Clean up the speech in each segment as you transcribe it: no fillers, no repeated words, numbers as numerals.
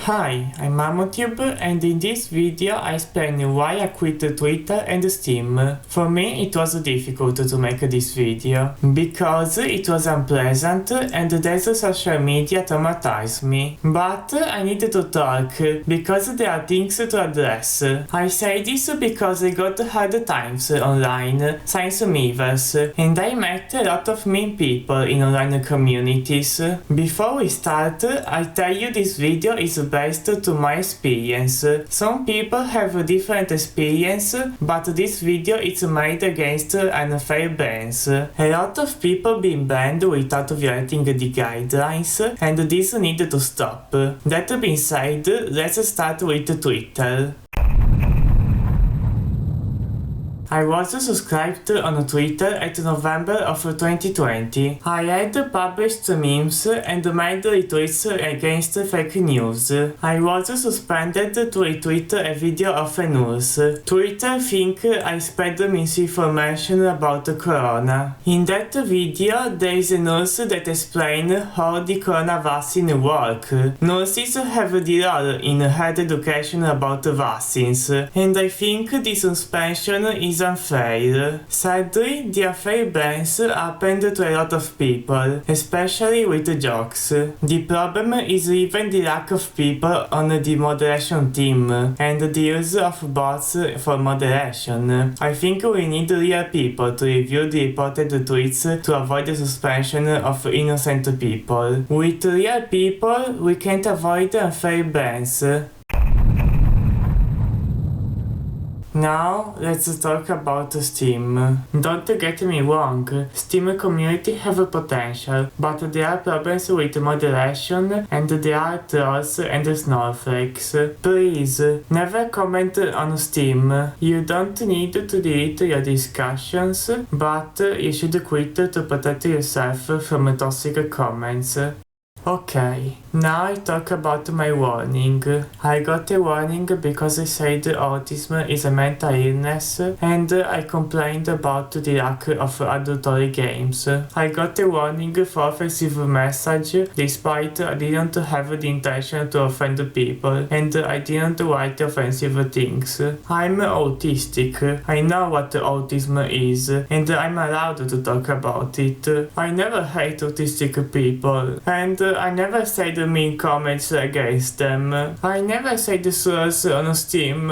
Hi, I'm MammoTube, and in this video I explain why I quit Twitter and Steam. For me it was difficult to make this video, because it was unpleasant and these social media traumatized me. But I need to talk, because there are things to address. I say this because I got hard times online, since Miiverse, and I met a lot of mean people in online communities. Before we start, I tell you this video is based to my experience. Some people have a different experience, but this video is made against unfair bans. A lot of people being banned without violating the guidelines, and this need to stop. That being said, let's start with Twitter. I was subscribed on Twitter at November of 2020. I had published memes and made retweets against fake news. I was suspended to retweet a video of a nurse. Twitter think I spread misinformation about corona. In that video, there is a nurse that explains how the corona vaccine work. Nurses have the role in health education about vaccines, and I think the suspension is unfair. Sadly, the unfair bans happened to a lot of people, especially with jokes. The problem is even the lack of people on the moderation team, and the use of bots for moderation. I think we need real people to review the reported tweets to avoid the suspension of innocent people. With real people, we can't avoid unfair bans. Now, let's talk about Steam. Don't get me wrong, Steam community have a potential, but there are problems with moderation and there are trolls and snowflakes. Please, never comment on Steam. You don't need to delete your discussions, but you should quit to protect yourself from toxic comments. Okay, now I talk about my warning. I got a warning because I said autism is a mental illness, and I complained about the lack of adultory games. I got a warning for offensive message, despite I didn't have the intention to offend people, and I didn't write offensive things. I'm autistic, I know what autism is, and I'm allowed to talk about it. I never hate autistic people, and I never said mean comments against them. I never said slurs on Steam.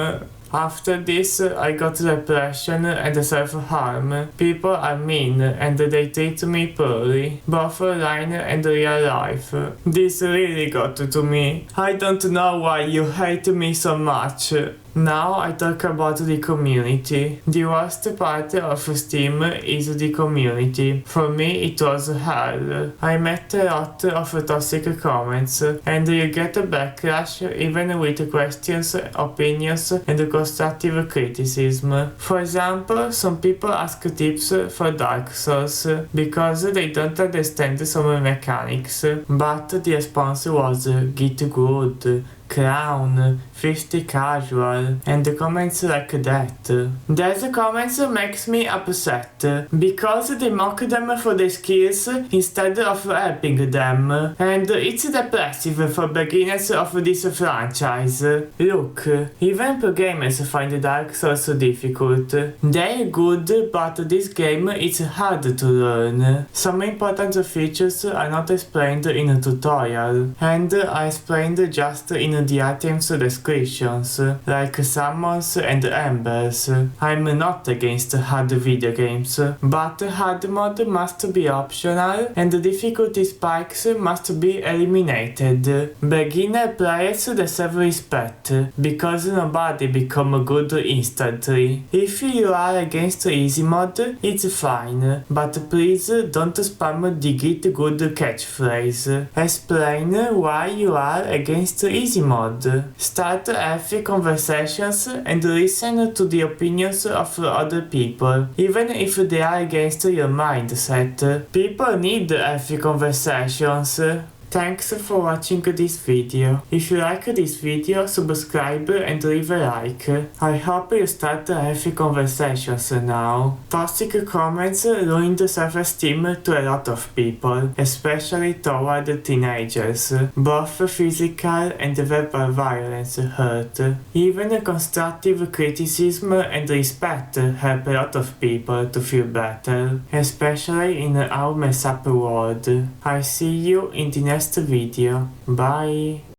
After this, I got depression and self-harm. People are mean and they treat me poorly, both online and real life. This really got to me. I don't know why you hate me so much. Now I talk about the community. The worst part of Steam is the community. For me it was hell. I met a lot of toxic comments, and you get backlash even with questions, opinions, and constructive criticism. For example, some people ask tips for Dark Souls because they don't understand some mechanics, but the response was "Get good", "Crown", "50 casual", and comments like that. These comments makes me upset, because they mock them for their skills instead of helping them, and it's depressive for beginners of this franchise. Look, even pro gamers find Dark Souls difficult. They're good, but this game is hard to learn. Some important features are not explained in a tutorial, and are explained just in the items descriptions, like summons and embers. I'm not against hard video games, but hard mode must be optional and difficulty spikes must be eliminated. Beginner players deserve respect, because nobody become good instantly. If you are against easy mode, it's fine, but please don't spam the "Get good" catchphrase. Explain why you are against easy mode. Start healthy conversations and listen to the opinions of other people, even if they are against your mindset. People need healthy conversations. Thanks for watching this video. If you like this video, subscribe and leave a like. I hope you start healthy conversations now. Toxic comments ruin the self-esteem to a lot of people, especially toward teenagers. Both physical and verbal violence hurt. Even constructive criticism and respect help a lot of people to feel better, especially in our mess up world. I see you in the next video. Bye!